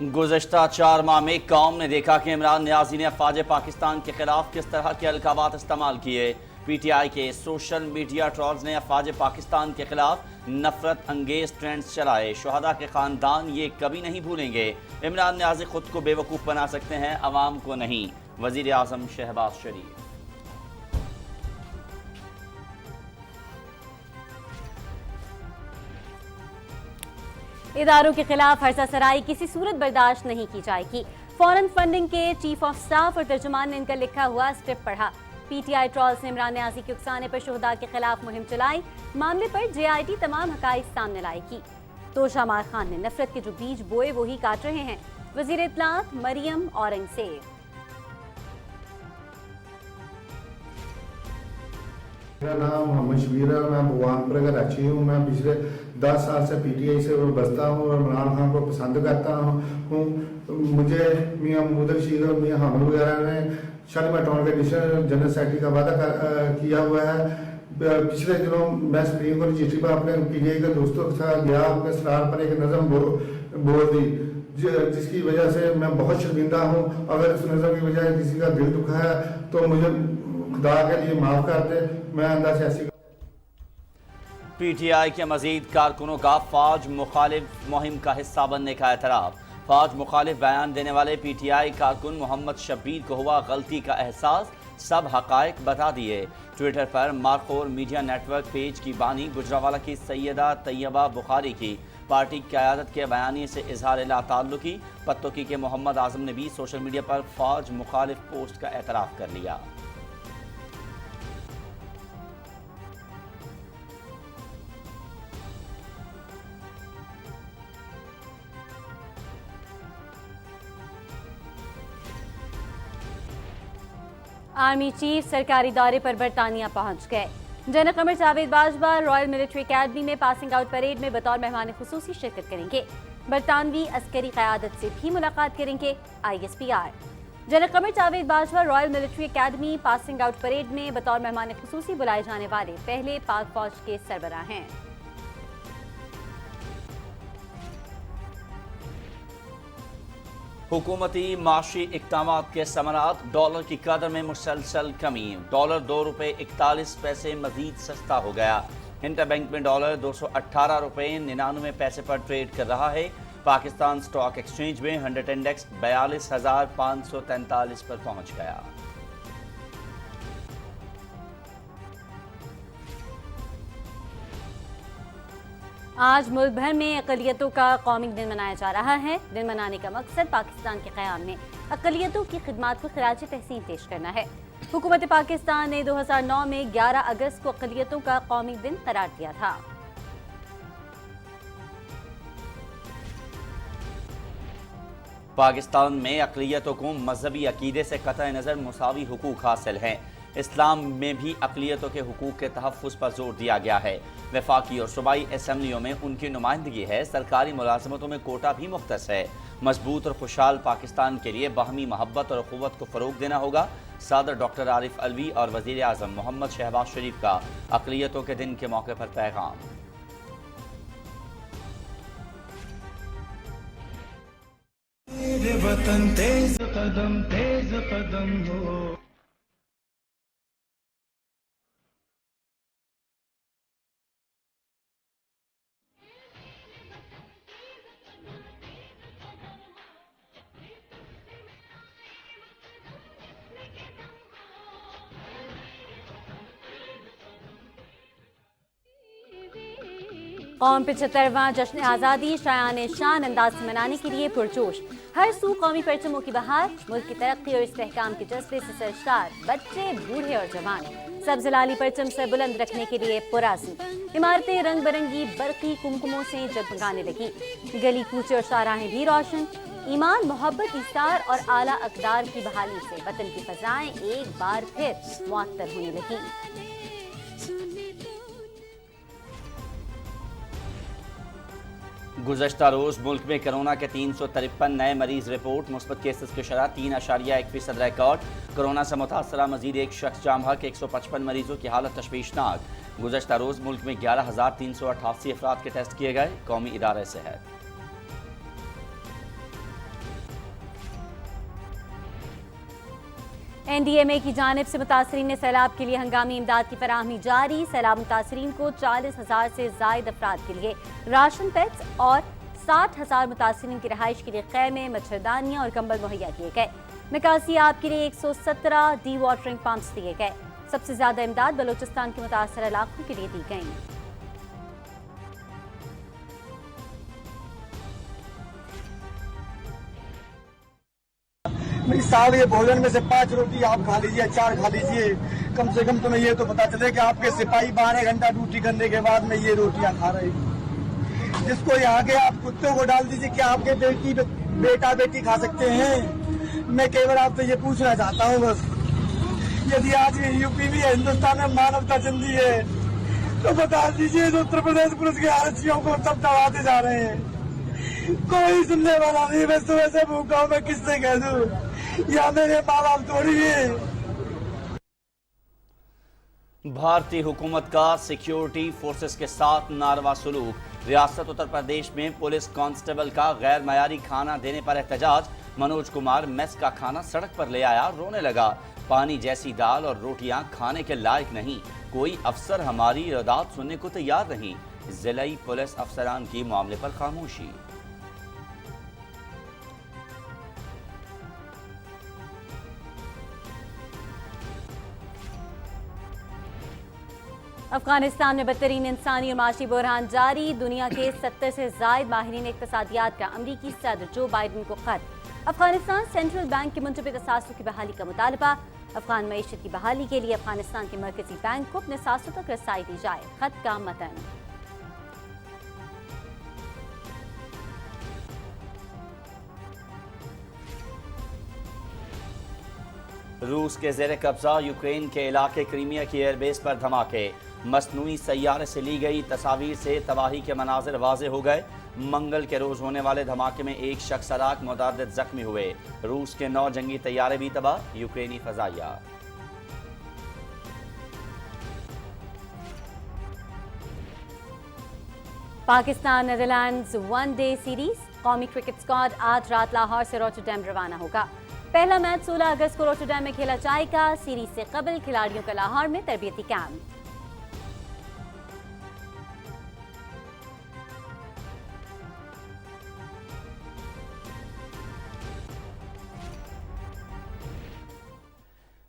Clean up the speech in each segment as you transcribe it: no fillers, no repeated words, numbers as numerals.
گزشتہ 4 ماہ میں قوم نے دیکھا کہ عمران نیازی نے افواج پاکستان کے خلاف کس طرح کے القابات استعمال کیے۔ پی ٹی آئی کے سوشل میڈیا ٹرولز نے افواج پاکستان کے خلاف نفرت انگیز ٹرینڈز چلائے۔ شہداء کے خاندان یہ کبھی نہیں بھولیں گے۔ عمران نیازی خود کو بیوقوف بنا سکتے ہیں، عوام کو نہیں۔ وزیر اعظم شہباز شریف۔ اداروں کے خلاف ہرزہ سرائی کسی صورت برداشت نہیں کی جائے گی۔ فوراً فنڈنگ کے چیف آف سٹاف اور ترجمان نے ان کا لکھا ہوا اسکرپٹ پڑھا۔ پی ٹی آئی ٹرولز نے عمران نیازی کے اکسانے پر شہداء کے خلاف مہم چلائی۔ معاملے پر جے آئی ٹی تمام حقائق سامنے لائے گی۔ توشہ مار خان نے نفرت کے جو بیج بوئے وہی کاٹ رہے ہیں۔ وزیر اطلاعات مریم اورنگزیب۔ میرا نام محمد شبیر ہے، میں بھگوان پور کا رہائشی ہوں۔ میں پچھلے 10 سال سے پی ٹی آئی سے وابستہ ہوں اور عمران خان کو پسند کرتا ہوں۔ مجھے میاں محمود رشید اور میاں حامد وغیرہ نے شالیمار ٹاؤن کے ایڈیشنل جنرل سیکرٹری کا وعدہ کیا ہوا ہے۔ پچھلے دنوں میں سپریم کورٹ رجسٹری پر اپنے پی ٹی آئی کے دوستوں کے ساتھ گیا، اپنے اسرار پر ایک نظم بول دی جس کی وجہ سے میں بہت شرمندہ ہوں۔ اگر اس نظم کی وجہ سے کسی کا دل دکھا ہے تو مجھے خدا کے لیے معاف کر دے۔ میں اندر سیاسی پی ٹی آئی کے مزید کارکنوں کا فوج مخالف مہم کا حصہ بننے کا اعتراف۔ فوج مخالف بیان دینے والے پی ٹی آئی کارکن محمد شبیر کو ہوا غلطی کا احساس، سب حقائق بتا دیے۔ ٹویٹر پر Markhor media network page کی بانی گجرانوالہ کی سیدہ طیبہ بخاری کی پارٹی قیادت کے بیانیے سے اظہار لا تعلقی۔ پتوکی کے محمد اعظم نے بھی سوشل میڈیا پر فوج مخالف پوسٹ کا اعتراف کر لیا۔ آرمی چیف سرکاری دورے پر برطانیہ پہنچ گئے۔ General Qamar Javed Bajwa Royal military academy میں پاسنگ آؤٹ پریڈ میں بطور مہمان خصوصی شرکت کریں گے۔ برطانوی عسکری قیادت سے بھی ملاقات کریں گے I S P R. General Qamar Javed Bajwa Royal military academy passing out parade میں بطور مہمان خصوصی بلائے جانے والے پہلے پاک فوج کے سربراہ ہیں۔ حکومتی معاشی اقدامات کے ثمرات۔ ڈالر کی قدر میں مسلسل کمی۔ ڈالر 2 روپے 41 پیسے مزید سستا ہو گیا۔ انٹر بینک میں ڈالر 218 روپے 99 پیسے پر ٹریڈ کر رہا ہے۔ پاکستان سٹاک ایکسچینج میں 100 انڈیکس 42,543 پر پہنچ گیا۔ آج ملک بھر میں اقلیتوں کا قومی دن منایا جا رہا ہے۔ دن منانے کا مقصد پاکستان کے قیام میں اقلیتوں کی خدمات کو خراج تحسین پیش کرنا ہے۔ حکومت پاکستان نے 2009 میں 11 اگست کو اقلیتوں کا قومی دن قرار دیا تھا۔ پاکستان میں اقلیتوں کو مذہبی عقیدے سے قطع نظر مساوی حقوق حاصل ہیں۔ اسلام میں بھی اقلیتوں کے حقوق کے تحفظ پر زور دیا گیا ہے۔ وفاقی اور صوبائی اسمبلیوں میں ان کی نمائندگی ہے۔ سرکاری ملازمتوں میں کوٹا بھی مختص ہے۔ مضبوط اور خوشحال پاکستان کے لیے باہمی محبت اور اخوت کو فروغ دینا ہوگا۔ صدر ڈاکٹر عارف علوی اور وزیر اعظم محمد شہباز شریف کا اقلیتوں کے دن کے موقع پر پیغام۔ میرے وطن تیز قدم ہو۔ قوم 75واں جشن آزادی شایان شان انداز سے منانے کے لیے پرجوش۔ ہر سو قومی پرچموں کی بہار۔ ملک کی ترقی اور استحکام کے جذبے سے سرشار بچے، بوڑھے اور جوان سبز لالی پرچم سے بلند رکھنے کے لیے پرعزم۔ عمارتیں رنگ برنگی برقی کمکموں سے جگمگانے لگی۔ گلی کوچے اور شاہراہیں بھی روشن۔ ایمان، محبت، ایثار اور اعلیٰ اقدار کی بحالی سے وطن کی فضائیں ایک بار پھر معطر ہونے لگی۔ گزشتہ روز ملک میں کرونا کے 353 نئے مریض رپورٹ۔ مثبت کیسز کی شرح 3.1% ریکارڈ۔ کرونا سے متاثرہ مزید ایک شخص جام حق۔ 155 مریضوں کی حالت تشویشناک۔ گزشتہ روز ملک میں 11,388 افراد کے ٹیسٹ کیے گئے۔ قومی ادارہ صحت NDMA کی جانب سے متاثرین نے سیلاب کے لیے ہنگامی امداد کی فراہمی جاری. سیلاب متاثرین کو 40,000 سے زائد افراد کے لیے راشن پیکس اور 60,000 متاثرین کی رہائش کے لیے خیمے، مچھردانیاں اور کمبل مہیا کیے گئے. نکاسی آب کے لیے 117 ڈی واٹرنگ پمپس دیے گئے. سب سے زیادہ امداد بلوچستان کے متاثرہ علاقوں کے لیے دی گئی. صاحب یہ بھوجن میں سے 5 روٹی آپ کھا لیجئے، 4 کھا لیجئے، کم سے کم تمہیں یہ تو پتا چلے کہ آپ کے سپاہی 12 گھنٹہ ڈیوٹی کرنے کے بعد میں یہ روٹیاں کھا رہے ہیں. جس کو یہاں کے آپ کتوں کو ڈال دیجئے کہ آپ کے بیٹا بیٹی کھا سکتے ہیں. میں کیول آپ سے یہ پوچھنا چاہتا ہوں بس، یدی آج یہ یوپی بھی ہے، ہندوستان میں مانوتا چندی ہے، تو بتا دیجئے اتر پردیش پولیس کے آرچیوں کو سب دباتے جا رہے ہیں. کوئی سننے والا نہیں. میں صبح سے بھوکا ہوں، میں کس سے کہہ دوں؟ یا میرے ماں باپ تھوڑی ہے. بھارتی حکومت کا سیکیورٹی فورسز کے ساتھ ناروا سلوک. ریاست اتر پردیش میں پولیس کانسٹیبل کا غیر معیاری کھانا دینے پر احتجاج. منوج کمار میس کا کھانا سڑک پر لے آیا، رونے لگا. پانی جیسی دال اور روٹیاں کھانے کے لائق نہیں. کوئی افسر ہماری ارداد سننے کو تیار نہیں. ضلعی پولیس افسران کی معاملے پر خاموشی. افغانستان میں بدترین انسانی اور معاشی بحران جاری. دنیا کے 70 سے زائد ماہرین اقتصادیات کا امریکی صدر جو بائیڈن کو خط. افغانستان سینٹرل بینک کے منتبہ اثاثوں کی بحالی کا مطالبہ. افغان معیشت کی بحالی کے لیے افغانستان کے مرکزی بینک کو اپنے اثاثوں تک رسائی دی جائے. خط کا متن. روس کے زیر قبضہ یوکرین کے علاقے کریمیا کی ایئر بیس پر دھماکے. مصنوعی سیارے سے لی گئی تصاویر سے تباہی کے مناظر واضح ہو گئے. منگل کے روز ہونے والے دھماکے میں 1 شخص ہلاک، متعدد زخمی ہوئے. روس کے 9 جنگی طیارے بھی تباہ. یوکرینی فضائیہ. Pakistan Netherlands 1 day series. قومی کرکٹ اسکواڈ آج رات لاہور سے روٹرڈیم روانہ ہوگا. پہلا میچ 16 اگست کو روٹرڈیم میں کھیلا جائے گا. سیریز سے قبل کھلاڑیوں کا لاہور میں تربیتی کیمپ.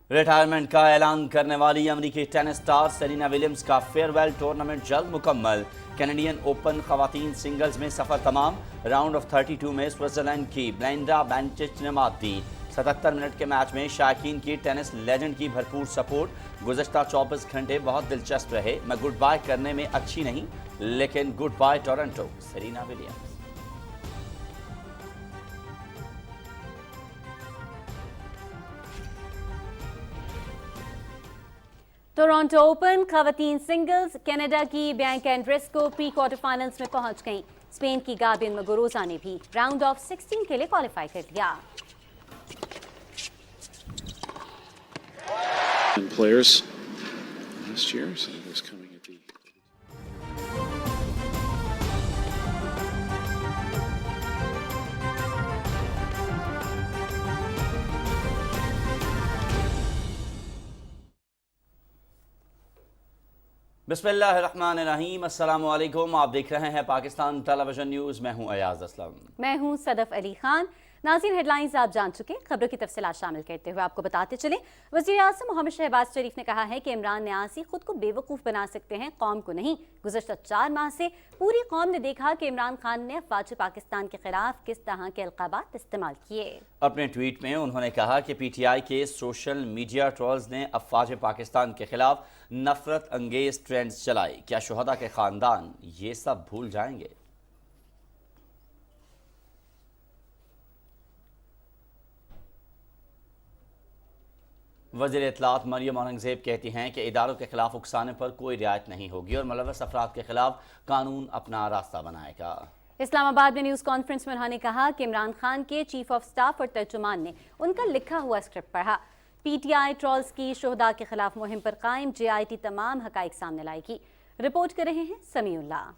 ریٹائرمنٹ کا اعلان کرنے والی امریکی ٹینس سٹار سرینا ولیمز کا فیئر ویل ٹورنامنٹ جلد مکمل. کینیڈین اوپن خواتین سنگلز میں سفر تمام. راؤنڈ آف 32 میں سوئٹزرلینڈ کی بلائنڈا بینچچ نے مات دی. 77 منٹ کے میچ میں شائقین کی ٹینس لیجنڈ کی بھرپور سپورٹ. گزشتہ 24 گھنٹے بہت دلچسپ رہے. میں گڈ بائے کرنے میں اچھی نہیں، لیکن good bye Toronto. Serena Williams. Toronto open خواتین سنگلز. کینیڈا کی بیانکا اینڈریسکو پری کوارٹر فائنلز میں پہنچ گئیں. اسپین کی گابین مگوروزا نے بھی راؤنڈ آف 16 کے لیے کوالیفائی کر لیا. Players last year, so there's coming at the بسم اللہ الرحمن الرحیم. السلام علیکم. آپ دیکھ رہے ہیں پاکستان ٹیلی ویژن نیوز. میں ہوں ایاز اسلم. میں ہوں صدف علی خان. ناظرین، ہیڈ لائنز آپ جان چکے. خبروں کی تفصیلات شامل کرتے ہوئے آپ کو بتاتے چلیں، وزیر اعظم محمد شہباز شریف نے کہا ہے کہ عمران نیازی خود کو بے وقوف بنا سکتے ہیں، قوم کو نہیں. گزشتہ 4 ماہ سے پوری قوم نے دیکھا کہ عمران خان نے افواج پاکستان کے خلاف کس طرح کے القابات استعمال کیے. اپنے ٹویٹ میں انہوں نے کہا کہ پی ٹی آئی کے سوشل میڈیا ٹرولز نے افواج پاکستان کے خلاف نفرت انگیز ٹرینڈز چلائے. کیا شہداء کے خاندان یہ سب بھول جائیں گے؟ وزیر اطلاعات مریم اورنگزیب کہتی ہیں کہ اداروں کے خلاف اکسانے پر کوئی رعایت نہیں ہوگی اور ملوث افراد کے خلاف قانون اپنا راستہ بنائے گا. اسلام آباد میں نیوز کانفرنس میں انہوں نے کہا کہ عمران خان کے چیف آف سٹاف اور ترجمان نے ان کا لکھا ہوا اسکرپٹ پڑھا. پی ٹی آئی ٹرولز کی شہداء کے خلاف مہم پر قائم جے آئی ٹی تمام حقائق سامنے لائے گی. رپورٹ کر رہے ہیں سمیع اللہ.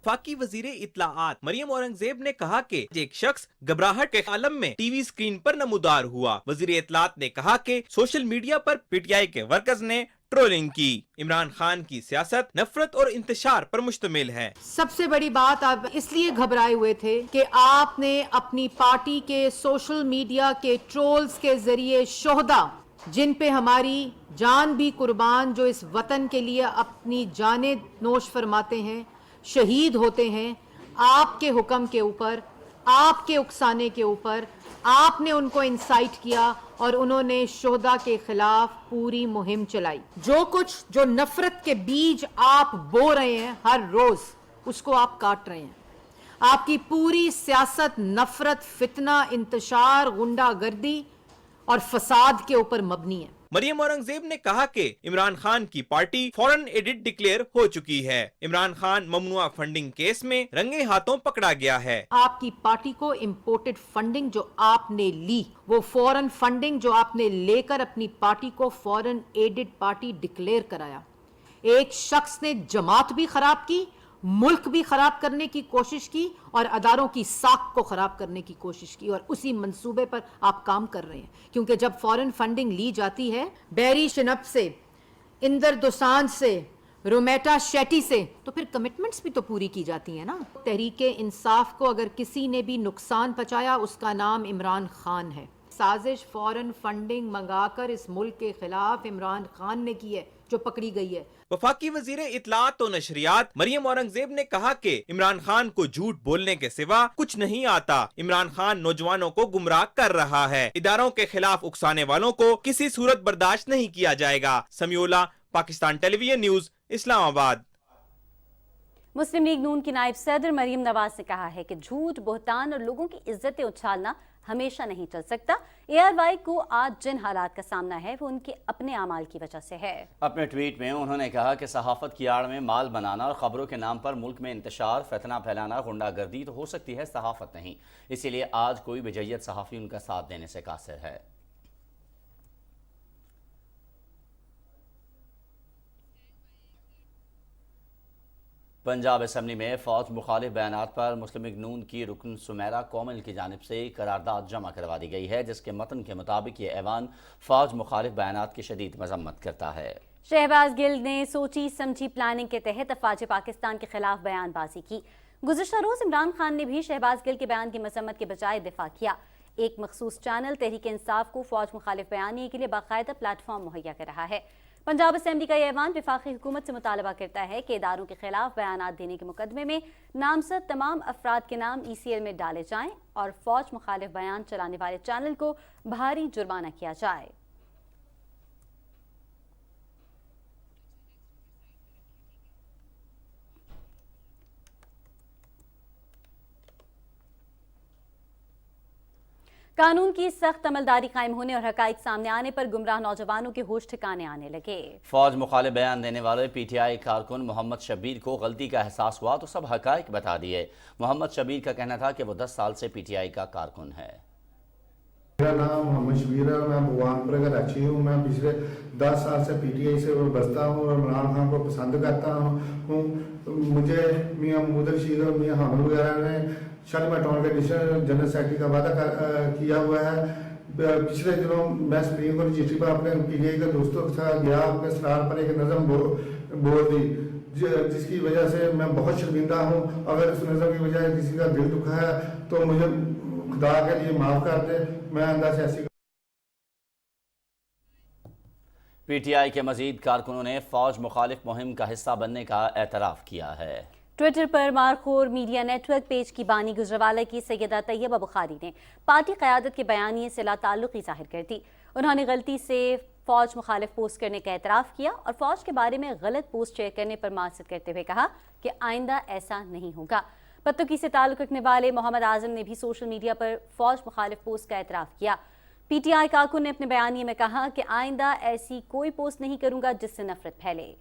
वफाकी वजीर इत्तलाआत मरियम औरंगजेब ने कहा कि एक शख्स घबराहट के आलम में टीवी स्क्रीन पर नमूदार हुआ। वजीर इत्तलाआत ने कहा कि सोशल मीडिया पर पीटीआई के वर्कर्स ने ट्रोलिंग की। इमरान खान की सियासत नफरत और इंतशार पर मुश्तमिल है। सबसे बड़ी बात आप इसलिए घबराए हुए थे कि आपने अपनी पार्टी के सोशल मीडिया के ट्रोल्स के जरिए शोहदा, जिन पे हमारी जान भी कुर्बान, जो इस वतन के लिए अपनी जानें नोश फरमाते हैं, शहीद होते हैं, आपके हुक्म के ऊपर, आपके उकसाने के ऊपर आपने उनको इंसाइट किया और उन्होंने शोहदा के खिलाफ पूरी मुहिम चलाई। जो नफरत के बीज आप बो रहे हैं हर रोज, उसको आप काट रहे हैं। आपकी पूरी सियासत नफरत, फितना, इंतशार, गुंडागर्दी और फसाद के ऊपर मबनी है। मरियम औरंगजेब ने कहा कि इमरान खान की पार्टी फॉरेन एडिट डिक्लेयर हो चुकी है। इमरान खान ममनुआ फंडिंग केस में रंगे हाथों पकड़ा गया है। आपकी पार्टी को इम्पोर्टेड फंडिंग जो आपने ली, वो फॉरेन फंडिंग जो आपने लेकर अपनी पार्टी को फॉरेन एडिड पार्टी डिक्लेयर कराया। एक शख्स ने जमात भी खराब की, मुल्क भी खराब करने की कोशिश की और अदारों की साख को खराब करने की कोशिश की, और उसी मंसूबे पर आप काम कर रहे हैं। क्योंकि जब फॉरेन फंडिंग ली जाती है बैरी शिनप से, इंदर दोसांझ से, रोमेटा शेट्टी से, तो फिर कमिटमेंट्स भी तो पूरी की जाती है ना। तहरीके इंसाफ को अगर किसी ने भी नुकसान पहुंचाया, उसका नाम इमरान खान है। साजिश फॉरेन फंडिंग मंगाकर इस मुल्क के खिलाफ इमरान खान ने की है, जो पकड़ी गई है। वफाकी वजीर इत्तलाआत और नशरियात मरियम औरंगजेब ने कहा कि इमरान खान को झूठ बोलने के सिवा कुछ नहीं आता। इमरान खान नौजवानों को गुमराह कर रहा है। इदारों के खिलाफ उकसाने वालों को किसी सूरत बर्दाश्त नहीं किया जाएगा। समियोला, पाकिस्तान टेलीविजन न्यूज, इस्लामाबाद। मुस्लिम लीग नून की नायब सदर मरीम नवाज ने कहा है कि झूठ, बोहतान और लोगों की इज्जतें उछालना हमेशा नहीं चल सकता। ARY को आज जिन हालात का सामना है वो उनके अपने अमाल की वजह से है। अपने ट्वीट में उन्होंने कहा कि सहाफत की आड़ में माल बनाना और खबरों के नाम पर मुल्क में इंतशार, फितना फैलाना, गुंडागर्दी तो हो सकती है, सहाफत नहीं। इसीलिए आज कोई भी जय्यद सहाफ़ी उनका साथ देने से कासिर है। पंजाब असम्बली में फौज मुखालिफ बयानात पर मुस्लिम लीग नून की रुकन सुमेरा कोमल की जानिब से करारदाद जमा करवा दी गई है, जिसके मतन के मुताबिक ये ऐवान फौज मुखालिफ बयानात की शदीद मजम्मत करता है। शहबाज गिल ने सोची समझी प्लानिंग के तहत अफवाज पाकिस्तान के खिलाफ बयानबाजी की। गुज़िश्ता रोज इमरान खान ने भी शहबाज गिल के बयान की मजम्मत के बजाय दिफा किया। एक मखसूस चैनल तहरीक इंसाफ को फौज मुखालिफ बयानी के लिए बाकायदा प्लेटफॉर्म मुहैया कर रहा है। पंजाब असेंबली का यह ऐवान वफाकी हुकूमत से मुतालबा करता है कि इदारों के खिलाफ बयानात देने के मुकदमे में नामजद तमाम अफराद के नाम ECL में डाले जाएं और फौज मुखालिफ बयान चलाने वाले चैनल को भारी जुर्माना किया जाए। कानून की सख्त अमलदारी कायम होने और हकाइक सामने आने पर गुमराह नौजवानों के होश ठिकाने आने लगे। फौज मुखालिफ बयान देने वाले PTI कारकुन मोहम्मद शब्बीर को गलती का एहसास हुआ तो सब हकाइक बता दिए। मोहम्मद शब्बीर का कहना था कि वो 10 साल से PTI का कारकुन है। मेरा नाम मोहम्मद शब्बीर है, मैं भगवानपुर का रची हूँ। मैं पिछले 10 साल से PTI से बसता हूँ और इमरान खान को पसंद करता हूँ। मुझे मियाँ महमूद रशीद और मियाँ हामिद वगैरह ने शालीमार टाउन के एडिशनल जनरल सेक्रेटरी का वादा किया हुआ है। पिछले दिनों मैं सुप्रीम कोर्ट रजिस्ट्री पर अपने PTI के दोस्तों के साथ गया, अपने सरार पर एक नज़म बोल दी, जिसकी वजह से मैं बहुत शर्मिंदा हूँ। अगर इस नज़म की वजह से किसी का दिल दुखा है तो मुझे खुदा के लिए माफ़ कर दे। मैं अंदर से ऐसी PTI के मजीद कारकुनों ने फौज मुखालिफ मुहिम का हिस्सा बनने का एतराफ़ किया है। ट्विटर पर मारखोर मीडिया नेटवर्क पेज की बानी गुजरावाला की सैयदा तैयबा बुखारी ने पार्टी क़यादत के बयानिए से लाताल्लुक़ी ज़ाहिर कर दी। उन्होंने गलती से फौज मुखालिफ पोस्ट करने का एतराफ़ किया और फौज के बारे में गलत पोस्ट शेयर करने पर माज़रत करते हुए कहा कि आइंदा ऐसा नहीं होगा। पत्तुकी से ताल्लुक़ रखने वाले मोहम्मद आज़म ने भी सोशल मीडिया पर फौज मुखालिफ पोस्ट का एतराफ़ किया। PTI कारकुन ने अपने बयानिए में कहा कि आइंदा ऐसी कोई पोस्ट नहीं करूंगा जिससे नफरत फैले।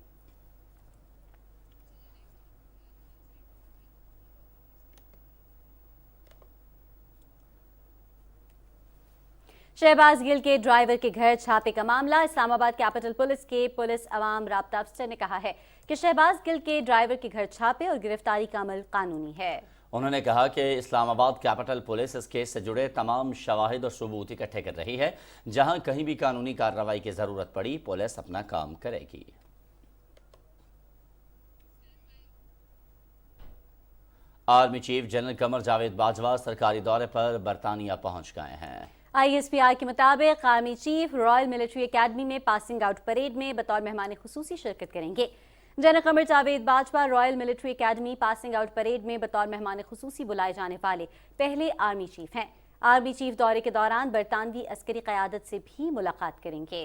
शहबाज गिल के ड्राइवर के घर छापे का मामला। इस्लामाबाद कैपिटल पुलिस के पुलिस अवाम राब्ता अफसर ने कहा है कि शहबाज गिल के ड्राइवर के घर छापे और गिरफ्तारी का अमल कानूनी है। उन्होंने कहा कि इस्लामाबाद कैपिटल पुलिस इस केस से जुड़े तमाम शवाहिद और सबूत इकट्ठे कर रही है। जहां कहीं भी कानूनी कार्रवाई की जरूरत पड़ी, पुलिस अपना काम करेगी। Army chief general Qamar Javed Bajwa सरकारी दौरे पर बरतानिया पहुंच गए हैं। ISPI के मुताबिक army chief royal military academy में पासिंग आउट परेड में बतौर मेहमान खुसूसी शिरकत करेंगे। General Qamar Javed Bajwa royal military academy passing out parade में बतौर मेहमान खुसूसी बुलाए जाने वाले पहले आर्मी चीफ हैं। आर्मी चीफ दौरे के दौरान बरतानवी अस्करी क़यादत से भी मुलाकात करेंगे।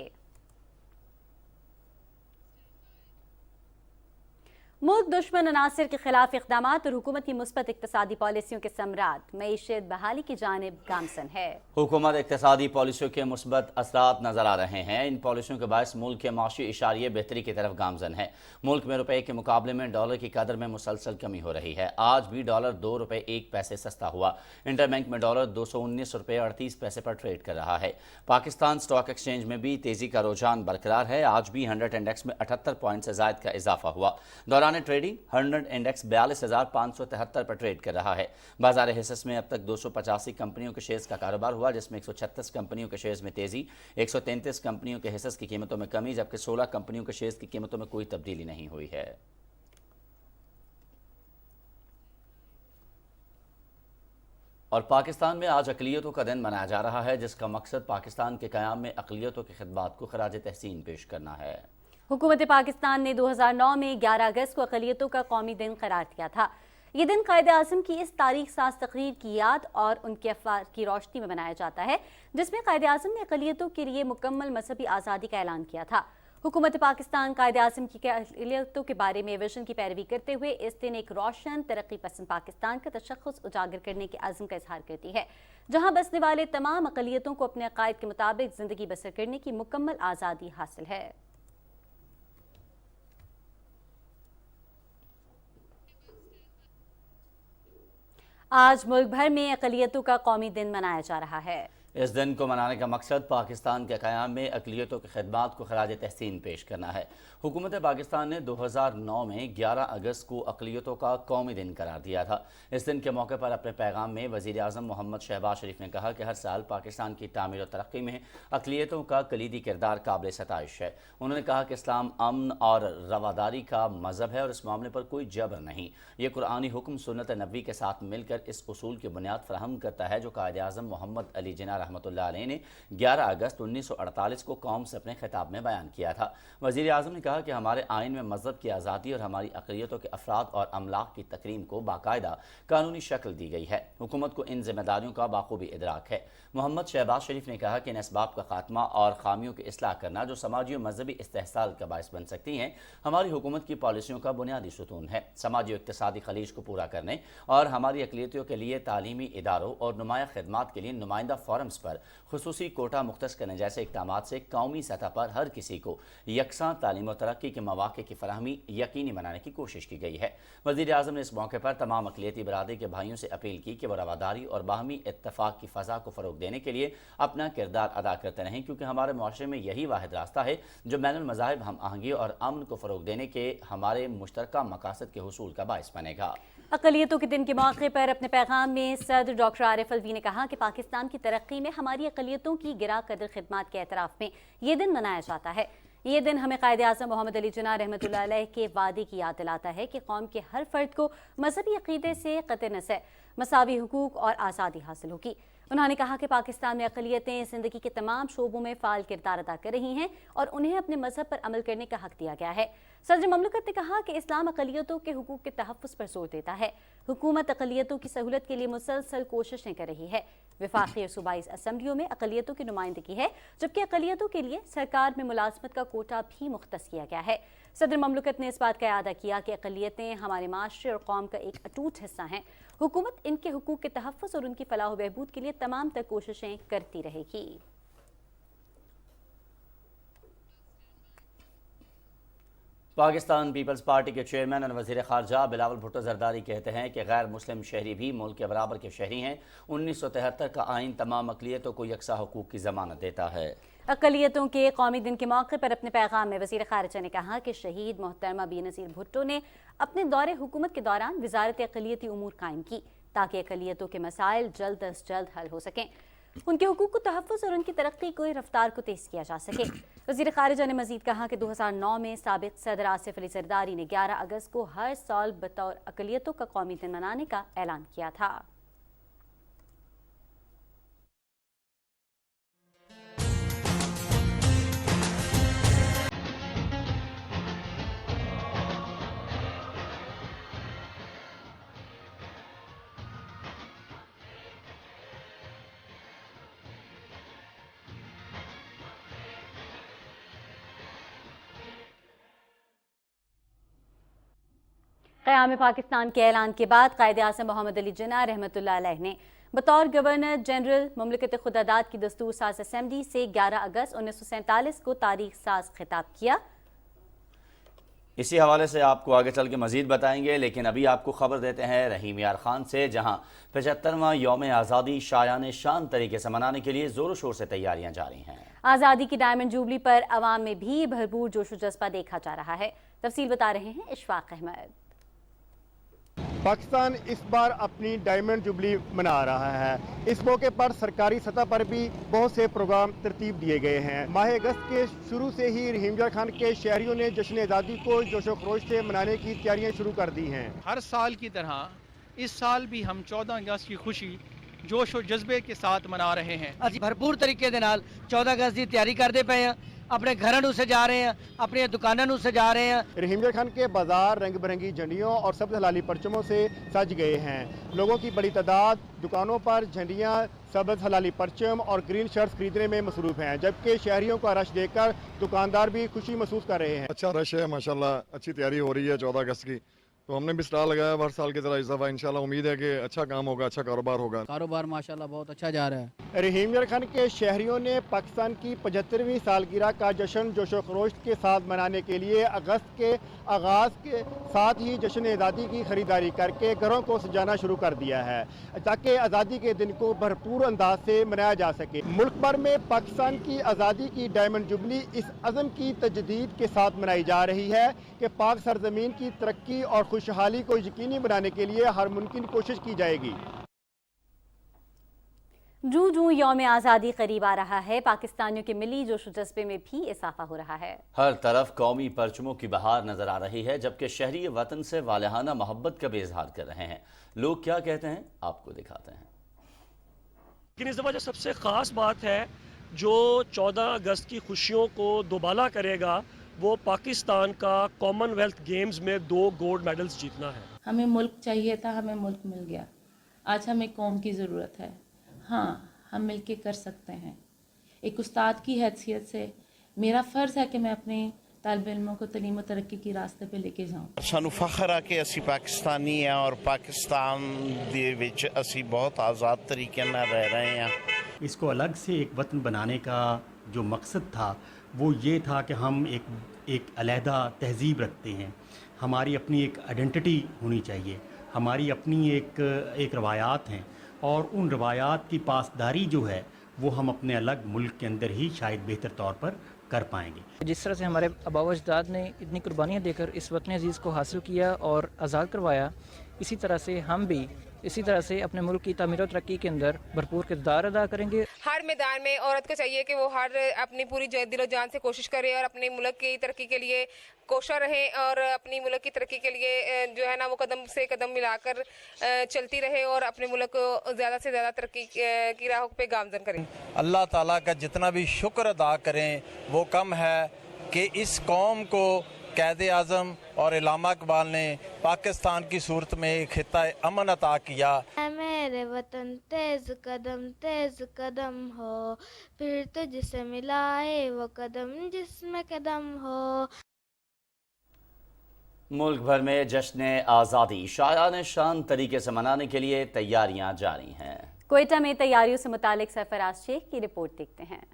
मुल्क दुश्मन अनासिर के खिलाफ इक़दामात और हुकूमत की मुस्बत इक़्तिसादी पॉलिसियों के समरात मईशत बहाली की जानिब गामसन है। हुकूमत इक़्तिसादी पॉलिसियों के मुस्बत असरात नजर आ रहे हैं। इन पॉलिसियों के बायस मुल्क के माशी इशारिये बेहतरी की तरफ गामजन है। मुल्क में रुपए के मुकाबले में डॉलर की कदर में मुसलसल कमी हो रही है। आज भी डॉलर 2 रुपये 1 पैसे सस्ता हुआ। इंटरबैंक में डॉलर 219 रुपये 38 पैसे पर ट्रेड कर रहा है। पाकिस्तान स्टॉक एक्सचेंज में भी तेजी का रुझान बरकरार है। आज भी 100 इंडेक्स में 78 पॉइंट से जायद का इजाफा हुआ। दौरान ट्रेडिंग 100 इंडेक्स 42,573 पर ट्रेड कर रहा है। बाजार हिस्स में अब तक 285 कंपनियों के शेयर्स का कारोबार हुआ, जिसमें 136 कंपनियों के शेयर्स में तेजी, 133 कंपनियों के हिस्स की कीमतों में कमी, जबकि 16 कंपनियों के शेयर्स की कीमतों में कोई तब्दीली नहीं हुई है। और पाकिस्तान में आज अक़लियतों का दिन मनाया जा रहा है, जिसका मकसद पाकिस्तान के क़याम में अक़लियतों की खिदमत को खराज तहसीन पेश करना है। हुकूमत पाकिस्तान ने 2009 में 11 अगस्त को अक़लियतों का कौमी दिन करार दिया था। ये दिन कायदे आज़म की इस तारीख साज तकरीर की याद और उनके अफ़कार की रोशनी में मनाया जाता है, जिसमें कायदे आज़म ने अक़लियतों के लिए मुकम्मल मजहबी आज़ादी का ऐलान किया था। हुकूमत पाकिस्तान कायदे आज़म की अक़लियतों के बारे में विजन की पैरवी करते हुए इस दिन एक रोशन तरक्की पसंद पाकिस्तान का तशख़्ख़ुस उजागर करने के अज़्म का इजहार करती है, जहाँ बसने वाले तमाम अक़लियतों को अपने अक़ायद के मुताबिक ज़िंदगी बसर करने की मुकम्मल आज़ादी हासिल है। आज मुल्क भर में अक़लियतों का कौमी दिन मनाया जा रहा है। इस दिन को मनाने का मकसद पाकिस्तान के क़याम में अक़लियतों की खिदमत को खराज तहसीन पेश करना है। हुकूमत पाकिस्तान ने 2009 में 11 अगस्त को अक़लियतों का कौमी दिन करार दिया था। इस दिन के मौके पर अपने पैगाम में वज़ीर आज़म मोहम्मद शहबाज शरीफ ने कहा कि हर साल पाकिस्तान की तामीर और तरक्की में अक़लियतों का कलीदी किरदार काबिल सताइश है। उन्होंने कहा कि इस्लाम अमन और रवादारी का मज़हब है और इस मामले पर कोई जबर नहीं। ये कुरानी हुक्म सुन्नत नबी के साथ मिलकर इस उसूल की बुनियाद फराहम करता है जो कायदे आज़म मोहम्मद अली जिन्ना रहमतुल्लाह अलैह ने 11 अगस्त 1948 को कौम से अपने खिताब में बयान किया था। वज़ीर आज़म ने कहा कि हमारे आइन में मज़हब की आज़ादी और हमारी अक़लियतों के अफराद और अमलाक की तकरीम को बाकायदा कानूनी शक्ल दी गई है। हुकूमत को इन जिम्मेदारियों का बाखूबी इदराक है। मोहम्मद शहबाज शरीफ ने कहा कि इन असबाब का खात्मा और खामियों की इस्लाह करना जो समाजी और मजहबी इस्तेहसाल का बायस बन सकती हैं, हमारी हुकूमत की पॉलिसियों का बुनियादी सुतून है। समाजी और इक़्तिसादी खलीज को पूरा करने और हमारी अक़लियतों के लिए तालीमी इदारों और नुमाया खिदमात के लिए नुमाइंदा फोरम्स पर खुसूसी कोटा मुख्तस करने जैसे इक़दामात से कौमी सतह पर हर किसी को यकसां तालीम और तरक्की के मौक़े की फराहमी यकीनी बनाने की कोशिश की गई है। वज़ीर आज़म ने इस मौके पर तमाम अक़लियती बरादरी के भाइयों से अपील की कि वह रवादारी और बाहमी इत्तफ़ाक़ की फ़ज़ा को फ़रोग़ देने के लिए अपना किरदार अदा करते रहें, क्योंकि हमारे मुआशरे में यही वाहिद रास्ता है जो बैनुल मज़ाहिब हम आहंगी और अमन को फ़रोग़ देने के हमारे मुश्तरका मकासद के हुसूल का बायस बनेगा। अक़लियतों के दिन के मौके पर अपने पैगाम में सदर डॉक्टर आरिफ अलवी ने कहा कि पाकिस्तान की तरक्की में हमारी अक़लियतों की गिरा कदर खिदमत के एतराफ़ में ये दिन मनाया जाता है। ये दिन हमें कायदे आज़म मोहम्मद अली जिन्ना रहमतुल्लाह अलैह के वादे की याद दिलाता है कि कौम के हर फर्द को मजहबी अक़ीदे से क़त्इ नज़र मसावी हुकूक और आज़ादी हासिल होगी। उन्होंने कहा कि पाकिस्तान में अक़लियतें ज़िंदगी के तमाम शोबों में फ़ाल किरदार अदा कर रही हैं और उन्हें अपने मज़हब पर अमल करने का हक़ दिया गया है। सदर ममलकत ने कहा कि इस्लाम अक़लियतों के हुकूक के तहफ़्फ़ुज़ पर जोर देता है। हुकूमत अक़लियतों की सहूलत के लिए मुसलसल कोशिशें कर रही है। वफाकी और सूबाई असम्बलियों में अक़लियतों की नुमाइंदगी है, जबकि अक़लियतों के लिए सरकार में मुलाजमत का कोटा भी मुख्तस किया गया है। सदर ममलकत ने इस बात का अदा किया कि अक़लियतें हमारे माशरे और कौम का एक अटूट हिस्सा हैं। हुकूमत इनके हुकूक के तहफ़्फ़ुज़ और उनकी फलाह व बहबूद के लिए तमाम तर कोशिशें करती रहेगी। پاکستان پیپلز پارٹی کے چیئرمین اور وزیر خارجہ بلاول بھٹو زرداری کہتے ہیں کہ غیر مسلم شہری بھی ملک کے برابر کے شہری ہیں۔ 1973 کا آئین تمام اقلیتوں کو یکساں حقوق کی ضمانت دیتا ہے۔ اقلیتوں کے قومی دن کے موقع پر اپنے پیغام میں وزیر خارجہ نے کہا کہ شہید محترمہ بی نظیر بھٹو نے اپنے دور حکومت کے دوران وزارت اقلیتی امور قائم کی تاکہ اقلیتوں کے مسائل جلد از جلد حل ہو سکیں، ان کے حقوق کو تحفظ اور ان کی ترقی کو رفتار کو تیز کیا جا سکے۔ وزیر خارجہ نے مزید کہا کہ 2009 میں سابق صدر آصف علی زرداری نے 11 اگست کو ہر سال بطور اقلیتوں کا قومی دن منانے کا اعلان کیا تھا۔ قیام پاکستان کے اعلان کے بعد قائد اعظم محمد علی جناح رحمۃ اللہ علیہ نے بطور گورنر جنرل مملکت خداداد کی دستور ساز اسمبلی سے 11 اگست 1947 کو تاریخ ساز خطاب کیا۔ اسی حوالے سے آپ کو آگے چل کے مزید بتائیں گے، لیکن ابھی آپ کو خبر دیتے ہیں رحیم یار خان سے، جہاں 75واں یوم آزادی شایان شان طریقے سے منانے کے لیے زور و شور سے تیاریاں جاری ہیں۔ آزادی کی ڈائمنڈ جوبلی پر عوام میں بھی بھرپور جوش و جذبہ دیکھا جا رہا ہے۔ تفصیل بتا رہے ہیں اشفاق احمد۔ پاکستان اس بار اپنی ڈائمنڈ جبلی منا رہا ہے۔ اس موقع پر سرکاری سطح پر بھی بہت سے پروگرام ترتیب دیے گئے ہیں۔ ماہ اگست کے شروع سے ہی رحیم یار خان کے شہریوں نے جشن آزادی کو جوش و خروش سے منانے کی تیاریاں شروع کر دی ہیں۔ ہر سال کی طرح اس سال بھی ہم 14 اگست کی خوشی جوش و جذبے کے ساتھ منا رہے ہیں۔ ਅਸੀਂ ਭਰਪੂਰ ਤਰੀਕੇ ਦੇ ਨਾਲ 14 ਅਗਸਤ ਦੀ ਤਿਆਰੀ ਕਰਦੇ ਪਏ ਹਾਂ। اپنے گھروں ਨੂੰ سجا رہے ہیں، اپنی دکانوں ਨੂੰ سجا رہے ہیں۔ رحیم یار خان کے بازار رنگ برنگی جھنڈیوں اور سبز ہلالی پرچموں سے سج گئے ہیں۔ لوگوں کی بڑی تعداد دکانوں پر جھنڈیاں، سبز ہلالی پرچم اور گرین شرٹس خریدنے میں مصروف ہیں، جبکہ شہریوں کا رش دیکھ کر دکاندار بھی خوشی محسوس کر رہے ہیں۔ اچھا رش ہے ماشاءاللہ، اچھی تیاری ہو رہی ہے 14 اگست کی، تو ہم نے بھی اسٹال لگایا ہر سال کی طرح اس دفعہ انشاءاللہ امید ہے کہ اچھا کام ہوگا، اچھا کاروبار ہوگا۔ کاروبار ماشاءاللہ بہت اچھا جا رہا ہے۔ رحیم یار خان کے شہریوں نے پاکستان کی 75ویں سالگرہ کا جشن جوش و خروش کے ساتھ منانے کے لیے اگست کے آغاز کے ساتھ ہی جشن آزادی کی خریداری کر کے گھروں کو سجانا شروع کر دیا ہے تاکہ آزادی کے دن کو بھرپور انداز سے منایا جا سکے۔ ملک بھر میں پاکستان کی آزادی کی ڈائمنڈ جبلی اس عزم کی تجدید کے ساتھ منائی جا رہی ہے کہ پاک سرزمین کی ترقی اور خوشحالی کو یقینی بنانے کے لیے ہر ممکن کوشش کی جائے گی۔ جوں جوں یوم آزادی قریب آ رہا ہے، پاکستانیوں کے ملی جوش و جذبے میں بھی اضافہ ہو رہا ہے۔ ہر طرف قومی پرچموں کی بہار نظر آ رہی ہے، جبکہ شہری وطن سے والہانہ محبت کا بھی اظہار کر رہے ہیں۔ لوگ کیا کہتے ہیں آپ کو دکھاتے ہیں۔ لیکن اس دفعہ جو سب سے خاص بات ہے، جو 14 اگست کی خوشیوں کو دوبالا کرے گا، وہ پاکستان کا کامن ویلتھ گیمز میں 2 گولڈ میڈلز جیتنا ہے۔ ہمیں ملک چاہیے تھا، ہمیں ملک مل گیا۔ آج ہمیں قوم کی ضرورت ہے۔ ہاں، ہم مل کے کر سکتے ہیں۔ ایک استاد کی حیثیت سے میرا فرض ہے کہ میں اپنے طالب علموں کو تعلیم و ترقی کی راستے پہ لے کے جاؤں۔ ਸਾਨੂੰ ਫਖਰ ਆ ਕਿ ਅਸੀਂ ਪਾਕਿਸਤਾਨੀ ਆ ਔਰ ਪਾਕਿਸਤਾਨ ਦੇ ਵਿੱਚ ਅਸੀਂ ਬਹੁਤ ਆਜ਼ਾਦ ਤਰੀਕੇ ਨਾਲ رہ رہے ہیں۔ اس کو الگ سے ایک وطن بنانے کا جو مقصد تھا وہ یہ تھا کہ ہم ایک علیحدہ تہذیب رکھتے ہیں، ہماری اپنی ایک آئیڈینٹی ہونی چاہیے، ہماری اپنی ایک روایات ہیں، اور ان روایات کی پاسداری جو ہے وہ ہم اپنے الگ ملک کے اندر ہی شاید بہتر طور پر کر پائیں گے۔ جس طرح سے ہمارے آباء و اجداد نے اتنی قربانیاں دے کر اس وطن عزیز کو حاصل کیا اور آزاد کروایا، اسی طرح سے ہم بھی اسی طرح سے اپنے ملک کی تعمیر و ترقی کے اندر بھرپور کردار ادا کریں گے۔ ہر میدان میں عورت کو چاہیے کہ وہ ہر اپنی پوری دل و جان سے کوشش کرے اور اپنے ملک کی ترقی کے لیے کوشاں رہے اور اپنی ملک کی ترقی کے لیے جو ہے نا وہ قدم سے قدم ملا کر چلتی رہے اور اپنے ملک کو زیادہ سے زیادہ ترقی کی راہوں پہ گامزن کریں۔ اللہ تعالیٰ کا جتنا بھی شکر ادا کریں وہ کم ہے کہ اس قوم کو قائد اعظم اور علامہ اقبال نے پاکستان کی صورت میں ایک خطہ امن عطا کیا۔ اے میرے وطن تیز قدم ہو، پھر تجھ سے ملائے وہ قدم جس میں قدم ہو۔ ملک بھر میں جشن آزادی شایان شان طریقے سے منانے کے لیے تیاریاں جاری ہیں۔ کوئٹہ میں تیاریوں سے متعلق سرفراز شیخ کی رپورٹ دیکھتے ہیں۔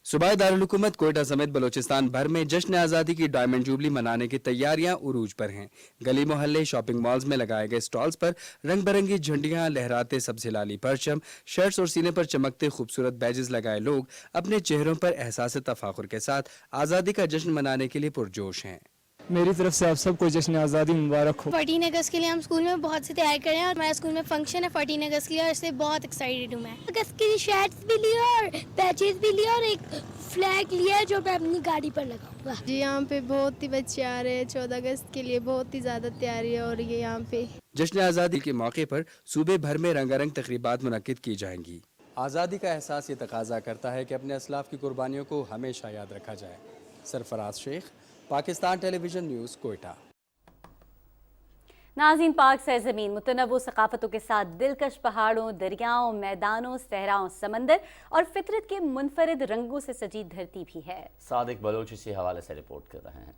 सूबाई दारुल हुकूमत कोयटा समेत बलोचिस्तान भर में जश्न आज़ादी की डायमंड जुबली मनाने की तैयारियां उरूज पर हैं। गली मोहल्ले शॉपिंग मॉल्स में लगाए गए स्टॉल्स पर रंग बिरंगी झंडियां, लहराते सब्ज़ हिलाली परचम, शर्ट्स और सीने पर चमकते खूबसूरत बैजेस लगाए लोग अपने चेहरों पर एहसास तफाखुर के साथ आज़ादी का जश्न मनाने के लिए पुरजोश हैं। मेरी तरफ से आप सबको जश्न आज़ादी मुबारक हो। 14 अगस्त के लिए हम स्कूल में बहुत सी तैयारी कर रहे हैं और हमारे स्कूल में फंक्शन है 14 अगस्त के लिए और इससे बहुत एक्साइटेड हूँ मैं। अगस्त की शर्ट्स भी ली और बैचेस भी लिए और एक फ्लैग लिया जो मैं अपनी गाड़ी पर लगाऊंगा। जी यहाँ पे बहुत ही बच्चे आ रहे हैं, 14 अगस्त के लिए बहुत ही ज़्यादा तैयारी हो रही है यहाँ पे। जश्न आज़ादी के मौके पर सूबे भर में रंगारंग तकरीबात मुनक्किद की जाएंगी। आज़ादी का एहसास ये तकाजा करता है कि अपने असलाफ की कुर्बानियों को हमेशा याद रखा जाए। Sarfaraz Shaikh, Pakistan television news, Quetta. नाज़रीन, पाक सरज़मीन मुतनव्वु सकाफ़तों के साथ दिलकश पहाड़ों, दरियाओं, मैदानों, सहराओं, समंदर और फितरत के मुनफरिद रंगों से सजी धरती भी है। सादिक बलोच इसी हवाले से रिपोर्ट कर रहे हैं।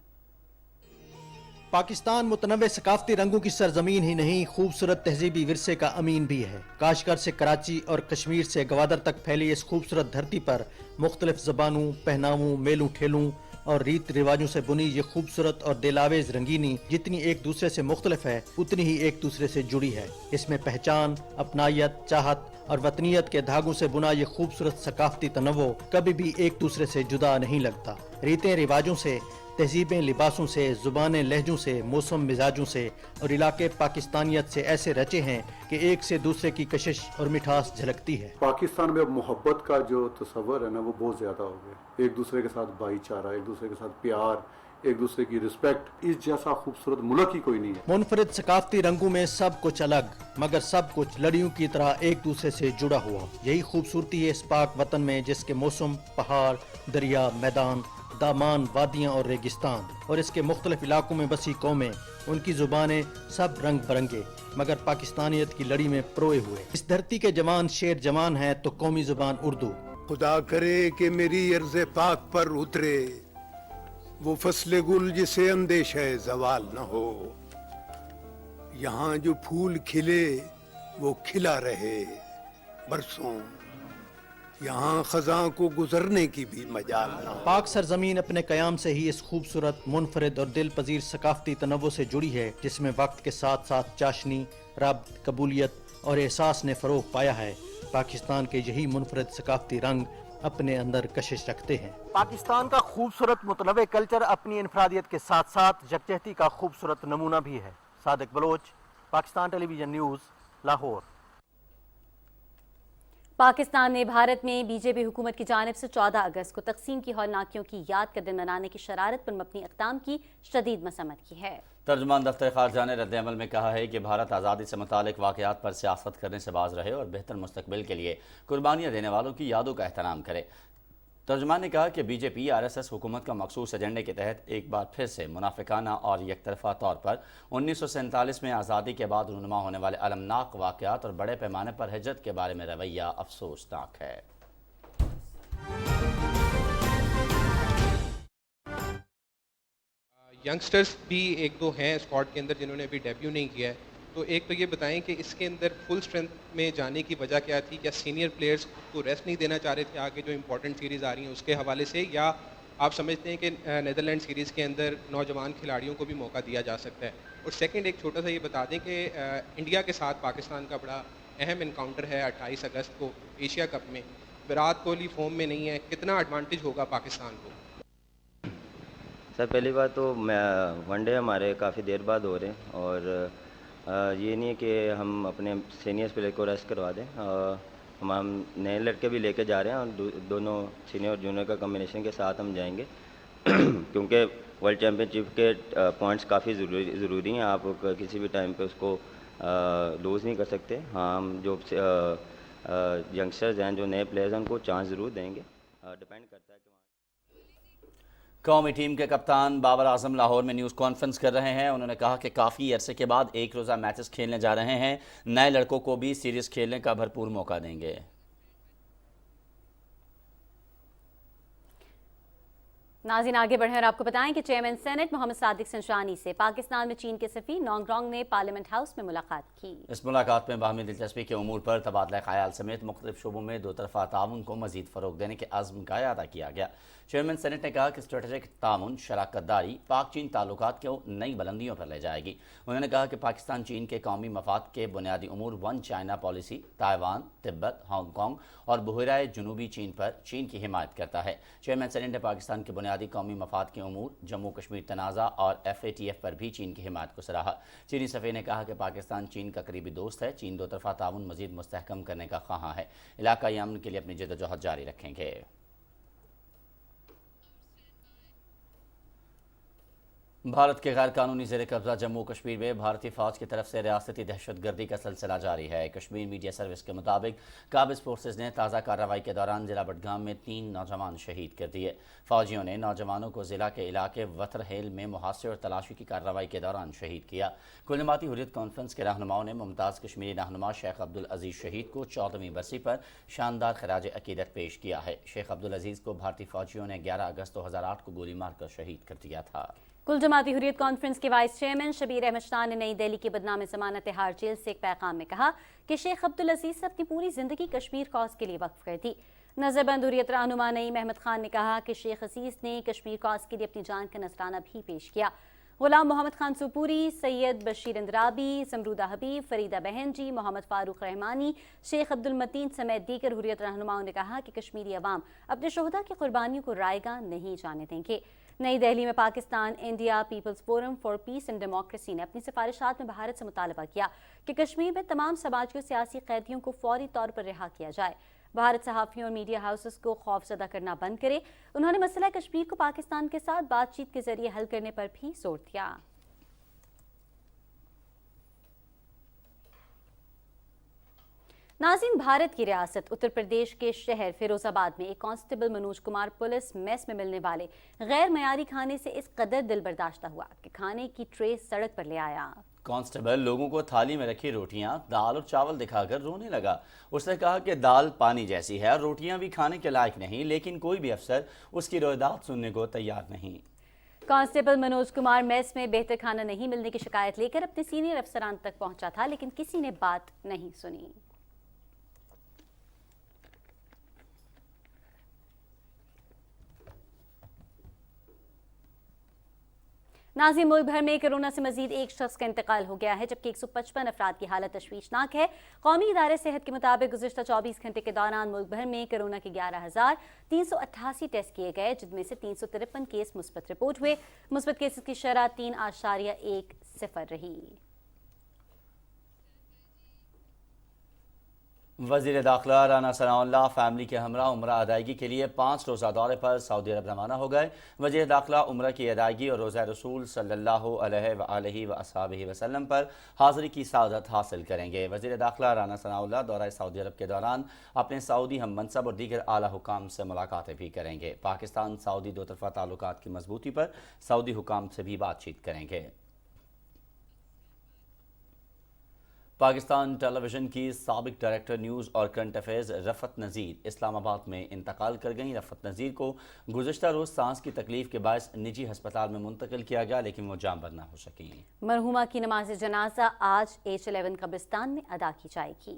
पाकिस्तान मुतनव्वे सकाफती रंगों की सरजमीन ही नहीं, खूबसूरत तहजीबी विरसे का अमीन भी है। काशगर से कराची और कश्मीर से गवादर तक फैली इस खूबसूरत धरती पर मुख्तलिफ ज़बानों, पहनावों, मेलों ठेलों और रीत रिवाजों से बुनी ये खूबसूरत और दिलावेज रंगीनी जितनी एक दूसरे से मुख्तलिफ है उतनी ही एक दूसरे से जुड़ी है। इसमें पहचान, अपनायत, चाहत और वतनियत के धागों से बुना ये खूबसूरत सकाफती तनव्वो कभी भी एक दूसरे से जुदा नहीं लगता। रीतें रिवाजों से, तहजीबें लिबासों से, ज़ुबानें लहजों से, मौसम मिजाजों से और इलाके पाकिस्तानियत से ऐसे रचे हैं कि एक से दूसरे की कशिश और मिठास झलकती है। पाकिस्तान में अब मोहब्बत का जो तस्वर है ना वो बहुत ज़्यादा हो गया। एक दूसरे के साथ भाईचारा, एक दूसरे के साथ प्यार, एक दूसरे की रिस्पेक्ट, इस जैसा खूबसूरत मुल्क ही कोई नहीं है। मुनफरिद सकाफती रंगों में सब कुछ अलग मगर सब कुछ लड़ियों की तरह एक दूसरे से जुड़ा हुआ। यही खूबसूरती है इस पाक वतन में जिसके मौसम, पहाड़, दरिया, मैदान, दामान, वादियाँ और रेगिस्तान और इसके मुख्तलिफ इलाकों में बसी कौमें, उनकी जुबानें सब रंग बिरंगे मगर पाकिस्तानियत की लड़ी में परोए हुए। इस धरती के जवान शेर जवान है तो कौमी जुबान उर्दू। खुदा करे कि मेरी अर्ज़ पाक पर उतरे वो फसले गुल जिसे अंदेश है जवाल न हो। यहाँ जो फूल खिले वो खिला रहे बरसों, यहाँ खजां को गुजरने की भी मजाल न। पाक सरजमीन अपने कयाम से ही इस खूबसूरत, मुनफरिद और दिल पजीर सकाफती तनव्वो से जुड़ी है जिसमें वक्त के साथ साथ चाशनी, रब्त, कबूलियत और एहसास ने फरोग पाया है। पाकिस्तान के यही मुनफरिद सकाफती रंग अपने अंदर कशिश रखते हैं। पाकिस्तान का खूबसूरत मुतनव्वे कल्चर अपनी इनफरादियत के साथ साथ यकजहती का खूबसूरत नमूना भी है। Sadiq Baloch, Pakistan television news, Lahore. पाकिस्तान ने भारत में बीजेपी हुकूमत की जानिब से 14 अगस्त को तकसीम की हौलनाकियों की याद का दिन मनाने की शरारत पर मबनी इक़दाम की शदीद मसम्मत की है। तर्जुमान दफ्तर ख़ारजा ने रद्द-ए-अमल में कहा है कि भारत आज़ादी से मुतालिक वाक़यात पर सियासत करने से बाज रहे और बेहतर मुस्तकबिल के लिए कुर्बानियाँ देने वालों की यादों का एहतराम करे। तर्जुमान ने कहा कि बीजेपी RSS हुकूमत का मखसूस एजेंडे के तहत एक बार फिर से मुनाफिकाना और यकतरफा तौर पर 1947 में आज़ादी के बाद रूनुमा होने वाले अलमनाक वाक़यात और बड़े पैमाने पर हिजरत के बारे में रवैया अफसोसनाक है। यंगस्टर्स भी एक दो हैं स्क्वाड के अंदर जिन्होंने अभी डेब्यू नहीं किया है, तो एक तो ये बताएं कि इसके अंदर फुल स्ट्रेंथ में जाने की वजह क्या थी? क्या सीनियर प्लेयर्स को रेस्ट नहीं देना चाह रहे थे आगे जो इंपॉर्टेंट सीरीज़ आ रही हैं उसके हवाले से, या आप समझते हैं कि नीदरलैंड सीरीज़ के अंदर नौजवान खिलाड़ियों को भी मौका दिया जा सकता है? और सेकंड एक छोटा सा ये बता दें कि इंडिया के साथ पाकिस्तान का बड़ा अहम इनकाउंटर है 28 अगस्त को एशिया कप में। विराट कोहली फॉर्म में नहीं है, कितना एडवांटेज होगा पाकिस्तान को? सर पहली बात तो वनडे हमारे काफ़ी देर बाद हो रहे हैं और ये नहीं है कि हम अपने सीनियर्स प्लेयर को रेस्ट करवा दें। हम नए लड़के भी लेके जा रहे हैं और दोनों सीनियर और जूनियर का कम्बिनेशन के साथ हम जाएंगे क्योंकि वर्ल्ड चैम्पियनशिप के पॉइंट्स काफ़ी ज़रूरी हैं। आप किसी भी टाइम पे उसको लूज़ नहीं कर सकते। हाँ, हम जो यंगस्टर्स हैं, जो नए प्लेयर्स हैं, उनको चांस ज़रूर देंगे। डिपेंड करता है कि कौमी टीम के कप्तान बाबर आजम लाहौर में न्यूज़ कॉन्फ्रेंस कर रहे हैं। उन्होंने कहा कि काफ़ी अरसे के बाद एक रोज़ा मैचेस खेलने जा रहे हैं, नए लड़कों को भी सीरीज़ खेलने का भरपूर मौका देंगे। नाज़रीन आगे बढ़े और आपको बताएं कि चेयरमैन सेनेट मोहम्मद सादिक संशानी से पाकिस्तान में चीन के सफ़ीर नॉन्ग रॉन्ग ने पार्लियामेंट हाउस में मुलाकात की। इस मुलाकात में बाहमी दिलचस्पी के उमूर पर तबादला ख्याल समेत मुख्तलिफ शोबों में दो तरफा ताउन को मजीद फ़रोग देने के अज़्म का अदा किया गया। चेयरमैन सेनेट ने कहा कि स्ट्रेटेजिक ताउन शराकत दारी पाक चीन ताल्लुकात को नई बुलंदियों पर ले जाएगी। उन्होंने कहा कि पाकिस्तान चीन के कौमी मफाद के बुनियादी उमूर one China policy, Taiwan, Tibet, Hong Kong और बहराए जनूबी चीन पर चीन की हिमायत करता है। चेयरमैन सेनेट ने पाकिस्तान के बुनियादी कौमी मफाद के उमूर, जम्मू कश्मीर तनाज़ा और FATF पर भी चीन की हिमायत को सराहा। चीनी सफ़ीर ने कहा कि पाकिस्तान चीन का करीबी दोस्त है। चीन दो तरफा ताउन मजीद मुस्तहकम करने का ख्वाहां है। इलाकाई अमन के लिए अपनी जद्दोजहद जारी रखेंगे। भारत के गैर कानूनी ज़ेर कब्ज़ा जम्मू कश्मीर में भारतीय फ़ौज की तरफ से रियासती दहशतगर्दी का सिलसिला जारी है। कश्मीर मीडिया सर्विस के मुताबिक काबिज़ फोर्सेज ने ताज़ा कार्रवाई के दौरान ज़िला बडगाम में 3 नौजवान शहीद कर दिए। फ़ौजियों ने नौजवानों को ज़िला के इलाके वतरहेल में मुहासे और तलाशी की कार्रवाई के दौरान शहीद किया। कुल जमाती हुर्रियत कॉन्फ्रेंस के रहनुमाओं ने मुमताज़ कश्मीरी रहनुमा शेख अब्दुल अजीज़ शहीद को 14वीं बरसी पर शानदार खराज अकीदत पेश किया है। शेख अब्दुल अजीज़ को भारतीय फ़ौजियों ने 11 अगस्त 2008 को गोली मारकर शहीद कर दिया था। कुल जमाती हुर्रियत कॉन्फ्रेंस के वाइस चेयरमैन शबीर अहमद शाह ने नई दिल्ली की बदनाम ज़मानत हार जेल से एक पैगाम में कहा कि शेख अब्दुल अजीज़ अपनी पूरी ज़िंदगी कश्मीर कॉज के लिए वक्फ कर दी। नज़रबंद हुर्रियत रहनुमा नईम अहमद खान ने कहा कि शेख अजीज़ ने कश्मीर कॉज के लिए अपनी जान का नजराना भी पेश किया। गुलाम मोहम्मद खान सुपूरी, सैयद बशीर इंदराबी, जमरूदा हबीब, फरीदा बहन जी, मोहम्मद फारूक रहमानी, शेख अब्दुल मतीन समेत दीगर हुर्रियत रहनुमाओं ने कहा कि कश्मीरी अवाम अपने शोहदा की कुर्बानियों को रायगा नहीं जाने देंगे। नई दिल्ली में Pakistan India people's forum for peace and democracy ने अपनी सिफारिशात में भारत से मुतालबा किया कि कश्मीर में तमाम समाजी और सियासी कैदियों को फौरी तौर पर रिहा किया जाए। भारत सहाफ़ियों और मीडिया हाउसेस को खौफजदा करना बंद करे। उन्होंने मसला कश्मीर को पाकिस्तान के साथ बातचीत के जरिए हल करने पर भी जोर दिया। नाज़रीन, भारत की रियासत उत्तर प्रदेश के शहर फिरोजाबाद में एक constable Manoj Kumar police mess में मिलने वाले गैर मयारी खाने से इस कदर दिल बर्दाश्त हुआ कि खाने की ट्रे सड़क पर ले आया। कांस्टेबल लोगों को थाली में रखी रोटियां, दाल और चावल दिखाकर रोने लगा। उसने कहा कि दाल पानी जैसी है और रोटियां भी खाने के लायक नहीं, लेकिन कोई भी अफसर उसकी रोयदाद सुनने को तैयार नहीं। कांस्टेबल मनोज कुमार मेस में बेहतर खाना नहीं मिलने की शिकायत लेकर अपने सीनियर अफसरान तक पहुंचा था, लेकिन किसी ने बात नहीं सुनी। नाज़रीन, मुल्क भर में कोरोना से मजीद एक शख्स का इंतकाल हो गया है, जबकि 155 अफराद की हालत तशवीशनाक है। कौमी इदारे सेहत के मुताबिक गुज़िश्ता 24 घंटे के दौरान मुल्क भर में कोरोना के 11,388 टेस्ट किए गए, जिनमें से 353 केस मुस्बत रिपोर्ट हुए। मुस्बत केसेस की शरह 3.10 रही। वज़ीर दाखिला राना सनाउल्लाह फैमिली के हमरा उम्रा अदायगी के लिए 5 रोज़ा दौरे पर सऊदी अरब रवाना हो गए। वज़ीर दाखिला उम्रा की अदायगी और रोज़ा रसूल सल्लल्लाहु अलैहि वसल्लम वसल्लम पर हाज़िरी की सआदत हासिल करेंगे। वज़ीर दाखिला राना सनाउल्लाह दौरा सऊदी अरब के दौरान अपने सऊदी हम मनसब और दीगर आला हुकाम से मुलाकातें भी करेंगे। पाकिस्तान सऊदी दो तरफ़ा ताल्लुकात की मजबूती पर सऊदी हुकाम से भी बातचीत करेंगे। पाकिस्तान टेलीविज़न की साबिक डायरेक्टर न्यूज़ और करंट अफेयर्स रफ़त नज़ीर इस्लामाबाद में इंतकाल कर गईं। रफ़त नज़ीर को गुज़श्ता रोज़ सांस की तकलीफ के बायस निजी हस्पताल में मुंतकिल किया गया, लेकिन वो जाँबर न हो सकी। मरहुमा की नमाज जनाजा आज H11 कब्रिस्तान में अदा की जाएगी।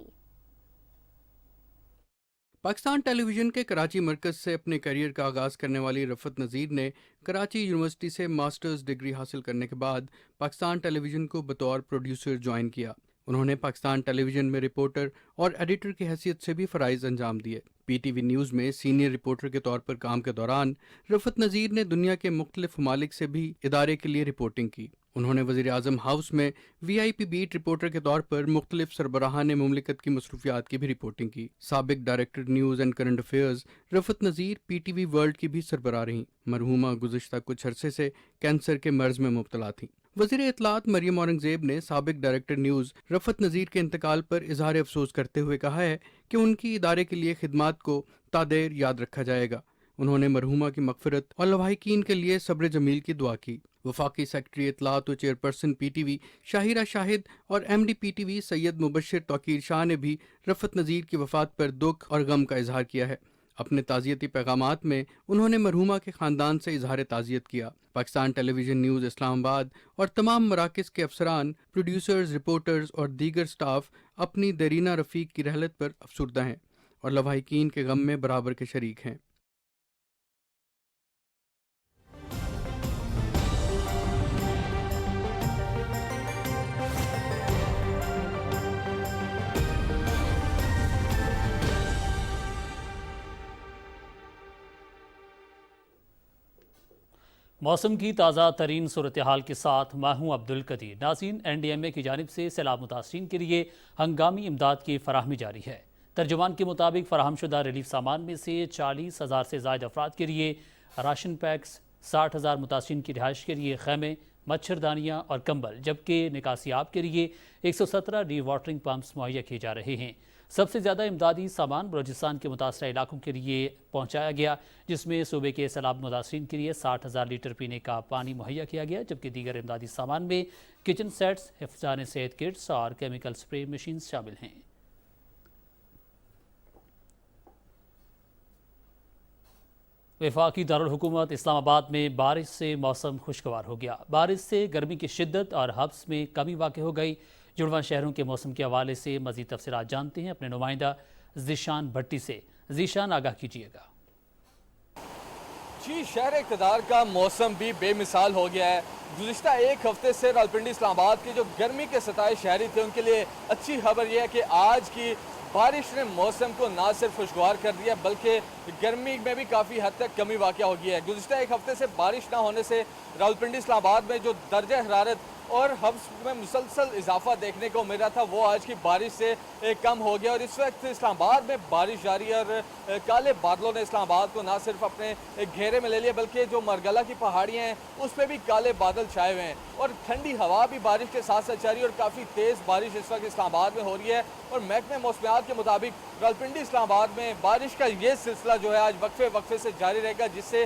पाकिस्तान टेलीविज़न के कराची मरकज़ से अपने करियर का आगाज़ करने वाली रफ़त नज़ीर ने कराची यूनिवर्सिटी से मास्टर्स डिग्री हासिल करने के बाद पाकिस्तान टेलीविज़न को बतौर प्रोड्यूसर ज्वाइन किया। उन्होंने पाकिस्तान टेलीविज़न में रिपोर्टर और एडिटर की हैसियत से भी फ़राइज़ अंजाम दिए। PTV न्यूज़ में सीनियर रिपोर्टर के तौर पर काम के दौरान रफ़त नज़ीर ने दुनिया के मुख्तलिफ ममालिक से भी इदारे के लिए रिपोर्टिंग की। उन्होंने वज़ीर आज़म हाउस में VIP बीट रिपोर्टर के तौर पर मुख्तलिफ सरबराहान मुमलिकत की मसरूफियात की भी रिपोर्टिंग की। साबिक director news and current affairs Rafat Nazir PTV world की भी सरबराह रहीं। मरहूमा गुज़श्ता कुछ अरसे से कैंसर के मर्ज़ में मुब्तला थीं। वज़ीर इत्तलात मरियम औरंगज़ेब ने साबिक डायरेक्टर न्यूज़ रफ़त नज़ीर के इंतकाल पर इजहार अफसोस करते हुए कहा है कि उनकी इदारे के लिए खिदमात को तादेर याद रखा जाएगा। उन्होंने मरहूमा की मग़फ़िरत और लवाहिकीन के लिए सब्र जमील की दुआ की। वफाकी सेक्रेटरी इत्तलात और चेयरपर्सन PTV शाहिरा शाहिद और MD PTV सैयद मुबश्शिर तौकीर शाह ने भी रफ़त नज़ीर की वफ़ात पर दुख और गम का इजहार किया है। اپنے تعزیتی پیغامات میں انہوں نے مرحومہ کے خاندان سے اظہار تعزیت کیا۔ پاکستان ٹیلی ویژن نیوز اسلام آباد اور تمام مراکز کے افسران، پروڈیوسرز، رپورٹرز اور دیگر سٹاف اپنی دیرینہ رفیق کی رحلت پر افسردہ ہیں اور لواحقین کے غم میں برابر کے شریک ہیں۔ موسم کی تازہ ترین صورتحال کے ساتھ میں ہوں عبد القدیر۔ ناظرین، NDMA کی جانب سے سیلاب متاثرین کے لیے ہنگامی امداد کی فراہمی جاری ہے۔ ترجمان کے مطابق فراہم شدہ ریلیف سامان میں سے 40,000 سے زائد افراد کے لیے راشن پیکس، 60,000 متاثرین کی رہائش کے لیے خیمے، مچھردانیاں اور کمبل، جبکہ نکاسی آب کے لیے 117 ڈی واٹرنگ پمپس مہیا کیے جا رہے ہیں۔ سب سے زیادہ امدادی سامان بلوچستان کے متاثرہ علاقوں کے لیے پہنچایا گیا، جس میں صوبے کے سیلاب متاثرین کے لیے 60,000 لیٹر پینے کا پانی مہیا کیا گیا، جبکہ دیگر امدادی سامان میں کچن سیٹس، حفظان صحت کٹس اور کیمیکل سپرے مشینز شامل ہیں۔ وفاقی دارالحکومت اسلام آباد میں بارش سے موسم خوشگوار ہو گیا۔ بارش سے گرمی کی شدت اور حبس میں کمی واقع ہو گئی۔ جڑواں شہروں کے موسم کے حوالے سے مزید تفصیلات جانتے ہیں اپنے نمائندہ ذیشان بھٹی سے۔ ذیشان، آگاہ کیجیے گا۔ جی، شہر اقتدار کا موسم بھی بے مثال ہو گیا ہے۔ گزشتہ ایک ہفتے سے راولپنڈی اسلام آباد کے جو گرمی کے ستائے شہری تھے ان کے لیے اچھی خبر یہ ہے کہ آج کی بارش نے موسم کو نہ صرف خوشگوار کر دیا بلکہ گرمی میں بھی کافی حد تک کمی واقع ہو گئی ہے۔ گزشتہ ایک ہفتے سے بارش نہ ہونے سے راولپنڈی اسلام آباد میں جو درجہ حرارت اور حبس میں مسلسل اضافہ دیکھنے کو مل رہا تھا وہ آج کی بارش سے کم ہو گیا، اور اس وقت اسلام آباد میں بارش جاری ہے اور کالے بادلوں نے اسلام آباد کو نہ صرف اپنے گھیرے میں لے لیا بلکہ جو مرگلہ کی پہاڑیاں ہیں اس پہ بھی کالے بادل چھائے ہوئے ہیں، اور ٹھنڈی ہوا بھی بارش کے ساتھ ساتھ جاری ہے اور کافی تیز بارش اس وقت اسلام آباد میں ہو رہی ہے۔ اور محکمہ موسمیات کے مطابق راولپنڈی اسلام آباد میں بارش کا یہ سلسلہ جو ہے آج وقفے سے جاری رہے گا، جس سے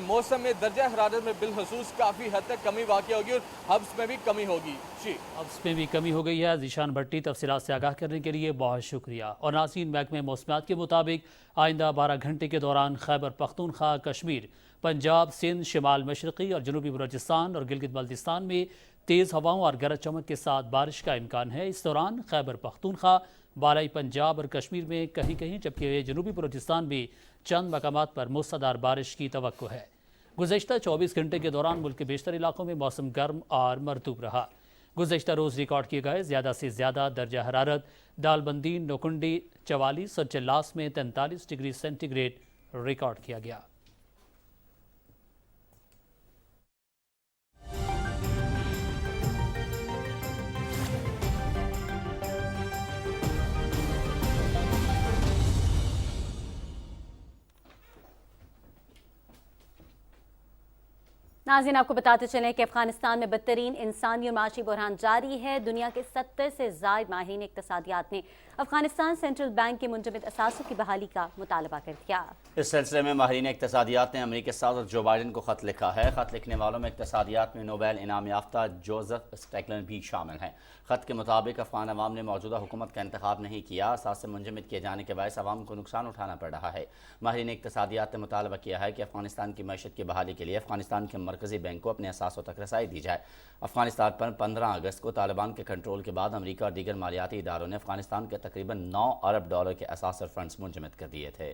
موسم میں درجہ حرارت میں بالخصوص کافی حد تک کمی واقع ہوگی اور حبس میں بھی کمی ہوگی۔ جی، حبس میں بھی کمی ہو گئی ہے۔ ذیشان بھٹی، تفصیلات سے آگاہ کرنے کے لیے بہت شکریہ۔ اور ناظرین، محکمہ موسمیات کے مطابق آئندہ 12 گھنٹے کے دوران خیبر پختونخوا، کشمیر، پنجاب، سندھ، شمال مشرقی اور جنوبی بلوچستان اور گلگت بلتستان میں تیز ہواؤں اور گرج چمک کے ساتھ بارش کا امکان ہے۔ اس دوران خیبر پختونخوا، بالائی پنجاب اور کشمیر میں کہیں کہیں جبکہ جنوبی بلوچستان میں چند مقامات پر موسلادھار بارش کی توقع ہے۔ گزشتہ 24 گھنٹے کے دوران ملک کے بیشتر علاقوں میں موسم گرم اور مرطوب رہا۔ گزشتہ روز ریکارڈ کیے گئے زیادہ سے زیادہ درجہ حرارت دالبندی، نوکنڈی 44 اور چلاس میں 43 ڈگری سینٹی گریڈ ریکارڈ کیا گیا۔ ناظرین، آپ کو بتاتے چلیں کہ افغانستان میں بدترین انسانی اور معاشی بحران جاری ہے۔ دنیا کے 70 سے زائد ماہرین اقتصادیات نے افغانستان سینٹرل بینک کے منجمد اثاثوں کی بحالی کا مطالبہ کر دیا۔ اس سلسلے میں ماہرین اقتصادیات نے امریکی صدر جو بائیڈن کو خط لکھا ہے۔ خط لکھنے والوں میں اقتصادیات میں نوبیل انعام یافتہ جوزف اسٹیگلن بھی شامل ہیں۔ خط کے مطابق افغان عوام نے موجودہ حکومت کا انتخاب نہیں کیا، اثاثے منجمد کیے جانے کے باعث عوام کو نقصان اٹھانا پڑ رہا ہے۔ ماہرین اقتصادیات نے مطالبہ کیا ہے کہ افغانستان کی معیشت کی بحالی کے لیے افغانستان کے مرکزی بینک کو اپنے اثاثوں تک رسائی دی جائے۔ افغانستان پر 15 اگست کو طالبان کے کنٹرول کے بعد امریکہ اور دیگر مالیاتی اداروں نے افغانستان کے تقریباً 9 ارب ڈالر کے اثاث اور فنڈز منجمد کر دیے تھے۔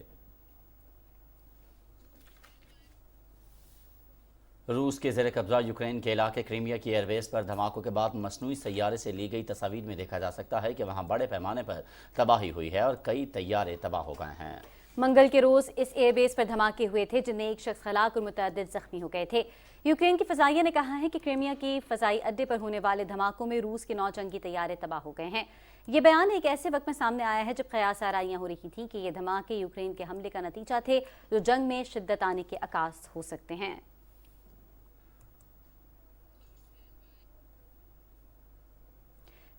روس کے زیر قبضہ یوکرین کے علاقے کریمیا کی ایئر ویز پر دھماکوں کے بعد مصنوعی سیارے سے لی گئی تصاویر میں دیکھا جا سکتا ہے کہ وہاں بڑے پیمانے پر تباہی ہوئی ہے اور کئی طیارے تباہ ہو گئے ہیں۔ منگل کے روز اس ایئر بیس پر دھماکے ہوئے تھے جن میں ایک شخص ہلاک اور متعدد زخمی ہو گئے تھے۔ یوکرین کی فضائیہ نے کہا ہے کہ کریمیا کی فضائی اڈے پر ہونے والے دھماکوں میں روس کے 9 جنگی طیارے تباہ ہو گئے ہیں۔ یہ بیان ایک ایسے وقت میں سامنے آیا ہے جب قیاس آرائیاں ہو رہی تھیں کہ یہ دھماکے یوکرین کے حملے کا نتیجہ تھے جو جنگ میں شدت آنے کے عکاس ہو سکتے ہیں۔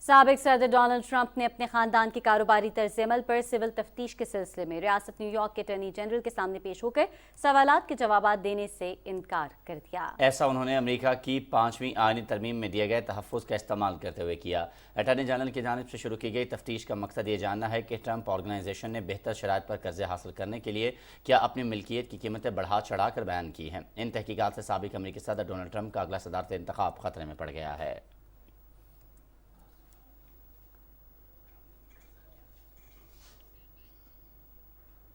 سابق صدر ڈونلڈ ٹرمپ نے اپنے خاندان کی کاروباری طرز عمل پر سول تفتیش کے سلسلے میں ریاست نیو یارک کے اٹارنی جنرل کے سامنے پیش ہو کر سوالات کے جوابات دینے سے انکار کر دیا۔ ایسا انہوں نے امریکہ کی 5ویں آئینی ترمیم میں دیے گئے تحفظ کا استعمال کرتے ہوئے کیا۔ اٹارنی جنرل کی جانب سے شروع کی گئی تفتیش کا مقصد یہ جاننا ہے کہ ٹرمپ آرگنائزیشن نے بہتر شرائط پر قرضے حاصل کرنے کے لیے کیا اپنی ملکیت کی قیمتیں بڑھا چڑھا کر بیان کی ہیں۔ ان تحقیقات سے سابق امریکی صدر ڈونلڈ ٹرمپ کا اگلا صدارتی انتخاب خطرے میں پڑ گیا ہے۔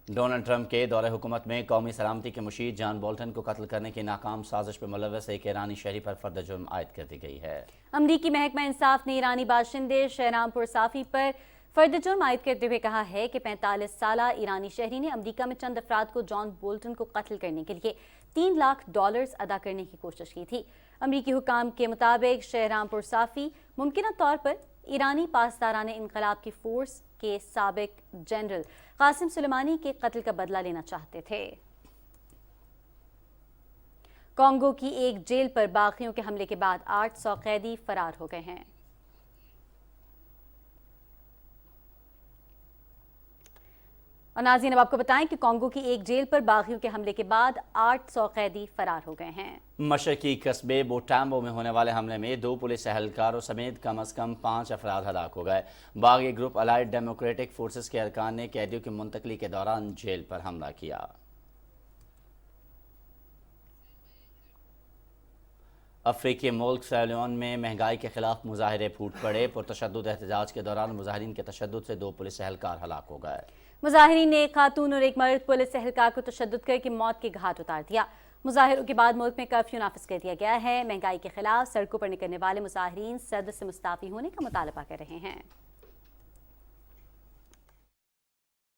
ڈونلڈ ٹرمپ کے دور حکومت میں قومی سلامتی کے مشیر جان بولٹن کو قتل کرنے کی ناکام سازش پر ملوث ایک ایرانی شہری پر فرد جرم عائد کر دی گئی ہے۔ امریکی محکمہ انصاف نے ایرانی باشندے شہرام پور صافی پر فرد جرم عائد کرتے ہوئے کہا ہے کہ 45 سالہ ایرانی شہری نے امریکہ میں چند افراد کو جان بولٹن کو قتل کرنے کے لیے $3 لاکھ ادا کرنے کی کوشش کی تھی۔ امریکی حکام کے مطابق شہرام پور صافی ممکنہ طور پر ایرانی پاسداران انقلاب کی فورس کے سابق جنرل قاسم سلیمانی کے قتل کا بدلہ لینا چاہتے تھے۔ کانگو کی ایک جیل پر باغیوں کے حملے کے بعد 800 قیدی فرار ہو گئے ہیں۔ اور ناظرین اب آپ کو بتائیں کہ کانگو کی ایک جیل پر باغیوں کے حملے کے بعد 800 قیدی فرار ہو گئے ہیں۔ مشرقی قصبے بوٹامبو میں ہونے والے حملے میں 2 پولیس اہلکاروں سمیت کم از کم 5 افراد ہلاک ہو گئے۔ باغی گروپ الائیڈ ڈیموکریٹک فورسز کے ارکان نے قیدیوں کی منتقلی کے دوران جیل پر حملہ کیا۔ افریقی ملک سیرالیون میں مہنگائی کے خلاف مظاہرے پھوٹ پڑے۔ پرتشدد احتجاج کے دوران مظاہرین کے تشدد سے 2 پولیس اہلکار ہلاک ہو گئے۔ مظاہرین نے ایک خاتون اور ایک مرد پولیس اہلکار کو تشدد کر کے موت کے گھاٹ اتار دیا۔ مظاہروں کے بعد ملک میں کرفیو نافذ کر دیا گیا ہے۔ مہنگائی کے خلاف سڑکوں پر نکلنے والے مظاہرین صدر سے مستعفی ہونے کا مطالبہ کر رہے ہیں۔